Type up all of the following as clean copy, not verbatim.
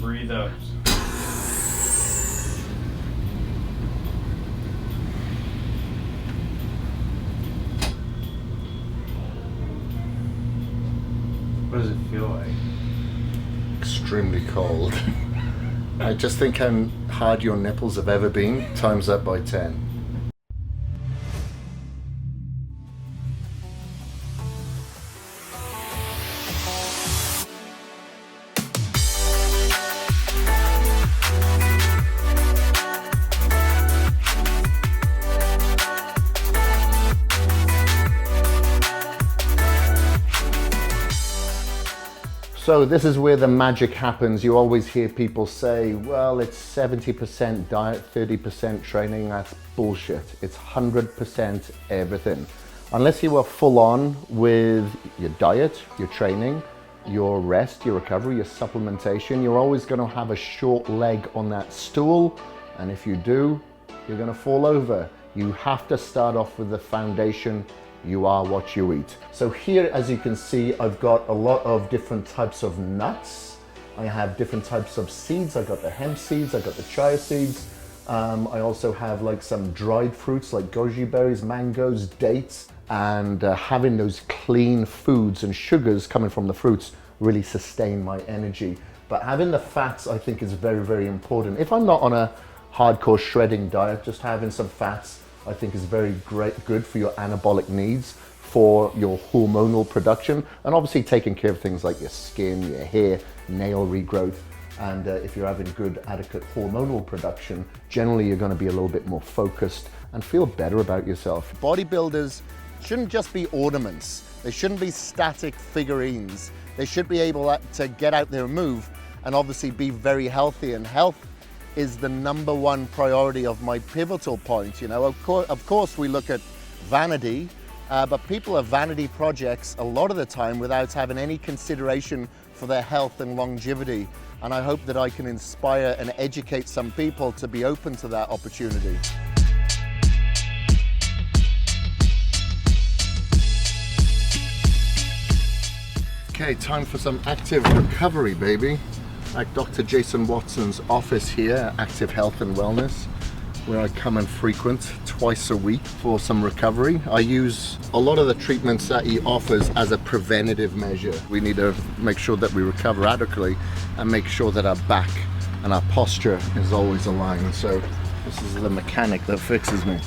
and breathe out. What does it feel like? Extremely cold. I just think how hard your nipples have ever been, times that by 10. So this is where the magic happens. You always hear people say, well, it's 70% diet, 30% training. That's bullshit. It's 100% everything. Unless you are full on with your diet, your training, your rest, your recovery, your supplementation, you're always going to have a short leg on that stool. And if you do, you're going to fall over. You have to start off with the foundation. You are what you eat. So here, as you can see, I've got a lot of different types of nuts. I have different types of seeds. I've got the hemp seeds, I've got the chia seeds. I also have like some dried fruits like goji berries, mangoes, dates, and having those clean foods and sugars coming from the fruits really sustain my energy. But having the fats, I think, is very, very important. If I'm not on a hardcore shredding diet, just having some fats I think is very good for your anabolic needs, for your hormonal production, and obviously taking care of things like your skin, your hair, nail regrowth. And if you're having good, adequate hormonal production, generally you're going to be a little bit more focused and feel better about yourself. Bodybuilders shouldn't just be ornaments. They shouldn't be static figurines. They should be able to get out there and move, and obviously be very healthy. And health is the #1 priority of my pivotal point. You know, of course we look at vanity, but people are vanity projects a lot of the time without having any consideration for their health and longevity. And I hope that I can inspire and educate some people to be open to that opportunity. Okay, time for some active recovery, baby. Like Dr. Jason Watson's office here, Active Health and Wellness, where I come and frequent twice a week for some recovery. I use a lot of the treatments that he offers as a preventative measure. We need to make sure that we recover adequately and make sure that our back and our posture is always aligned. So this is the mechanic that fixes me.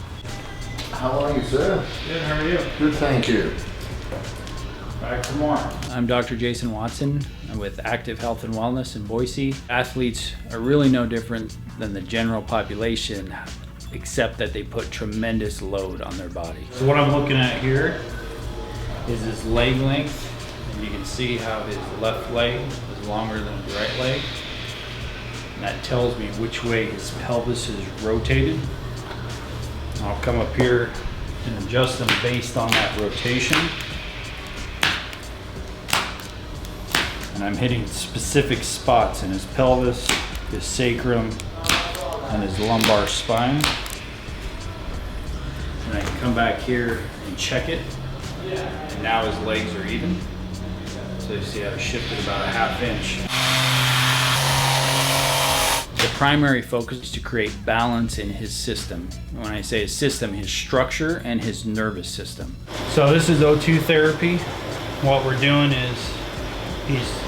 How are you, sir? Good, how are you? Good, thank you. Back for more. I'm Dr. Jason Watson. I'm with Active Health and Wellness in Boise. Athletes are really no different than the general population, except that they put tremendous load on their body. So what I'm looking at here is his leg length, and you can see how his left leg is longer than his right leg. And that tells me which way his pelvis is rotated. I'll come up here and adjust them based on that rotation. And I'm hitting specific spots in his pelvis, his sacrum, and his lumbar spine. And I can come back here and check it. And now his legs are even. So you see I've shifted about a ½ inch. The primary focus is to create balance in his system. When I say his system, his structure and his nervous system. So this is O2 therapy. What we're doing is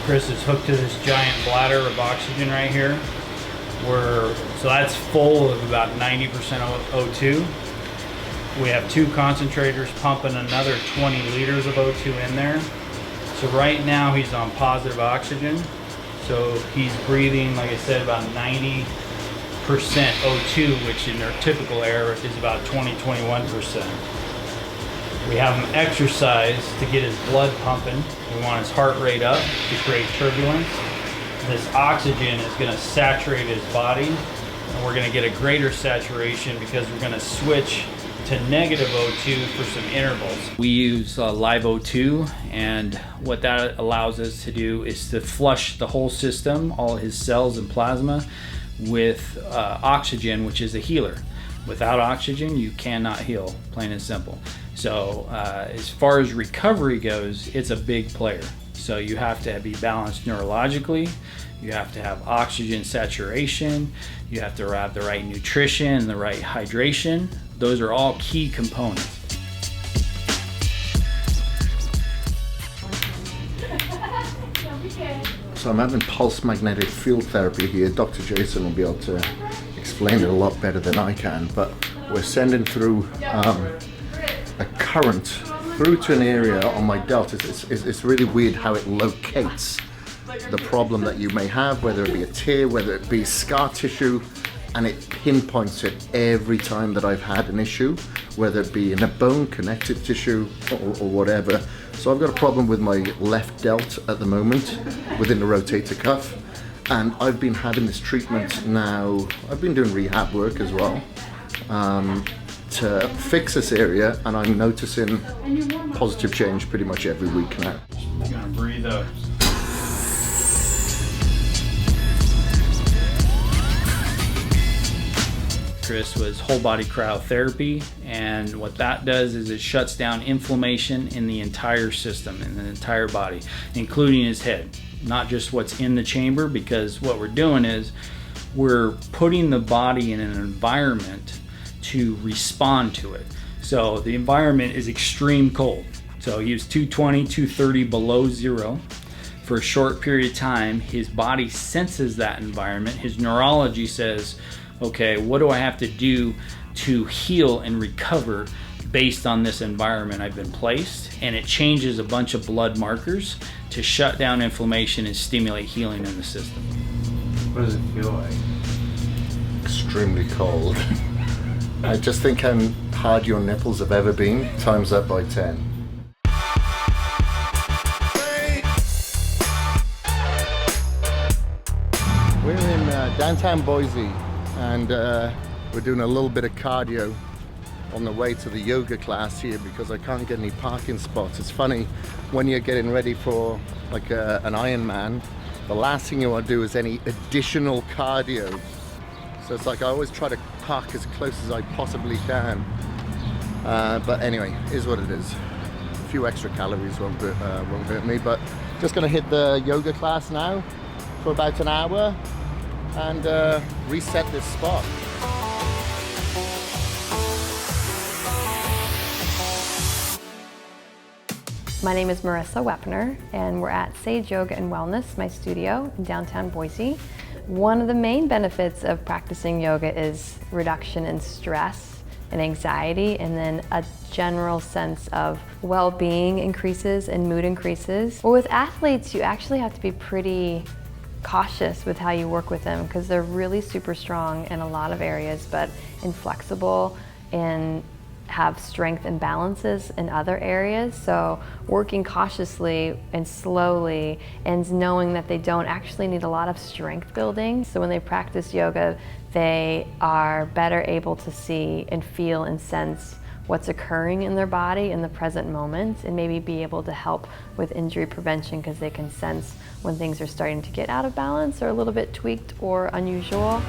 Kris is hooked to this giant bladder of oxygen right here. So that's full of about 90% O2. We have 2 concentrators pumping another 20 liters of O2 in there. So right now he's on positive oxygen. So he's breathing, like I said, about 90% O2, which in our typical air is about 20-21%. We have him exercise to get his blood pumping. We want his heart rate up to create turbulence. This oxygen is going to saturate his body, and we're going to get a greater saturation because we're going to switch to negative O2 for some intervals. We use live O2, and what that allows us to do is to flush the whole system, all his cells and plasma, with oxygen, which is a healer. Without oxygen, you cannot heal, plain and simple. So as far as recovery goes, it's a big player. So you have to be balanced neurologically, You have to have oxygen saturation. You have to have the right nutrition and the right hydration. Those are all key components. So I'm having pulse magnetic field therapy here. Dr. Jason will be able to explain it a lot better than I can, but we're sending through a current through to an area on my delt. It's really weird how it locates the problem that you may have, whether it be a tear, whether it be scar tissue, and it pinpoints it every time that I've had an issue, whether it be in a bone, connective tissue, or whatever. So I've got a problem with my left delt at the moment within the rotator cuff, and I've been having this treatment now. I've been doing rehab work as well to fix this area, and I'm noticing positive change pretty much every week now. You're gonna breathe out. Kris was whole body cryotherapy, and what that does is it shuts down inflammation in the entire system, in the entire body, including his head, not just what's in the chamber, because what we're doing is we're putting the body in an environment to respond to it. So the environment is extreme cold. So he was 220, 230 below zero. For a short period of time, his body senses that environment. His neurology says, okay, what do I have to do to heal and recover based on this environment I've been placed? And it changes a bunch of blood markers to shut down inflammation and stimulate healing in the system. What does it feel like? Extremely cold. I just think how hard your nipples have ever been, times that by 10. We're in downtown Boise, and we're doing a little bit of cardio on the way to the yoga class here because I can't get any parking spots. It's funny, when you're getting ready for like an Ironman, the last thing you want to do is any additional cardio. So it's like I always try to park as close as I possibly can. But anyway, is what it is. A few extra calories won't hurt me, but just gonna hit the yoga class now for about an hour and reset this spot. My name is Marissa Wepner, and we're at Sage Yoga and Wellness, my studio in downtown Boise. One of the main benefits of practicing yoga is reduction in stress and anxiety, and then a general sense of well-being increases and mood increases. Well, with athletes, you actually have to be pretty cautious with how you work with them because they're really super strong in a lot of areas, but inflexible and have strength imbalances in other areas. So working cautiously and slowly and knowing that they don't actually need a lot of strength building. So when they practice yoga, they are better able to see and feel and sense what's occurring in their body in the present moment, and maybe be able to help with injury prevention because they can sense when things are starting to get out of balance or a little bit tweaked or unusual.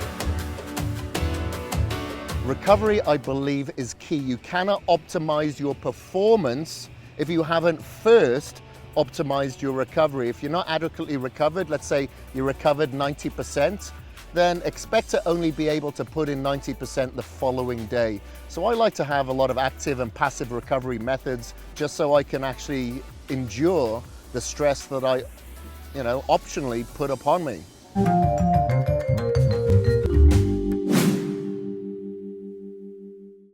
Recovery, I believe, is key. You cannot optimize your performance if you haven't first optimized your recovery. If you're not adequately recovered, let's say you recovered 90%, then expect to only be able to put in 90% the following day. So I like to have a lot of active and passive recovery methods just so I can actually endure the stress that I, optionally put upon me.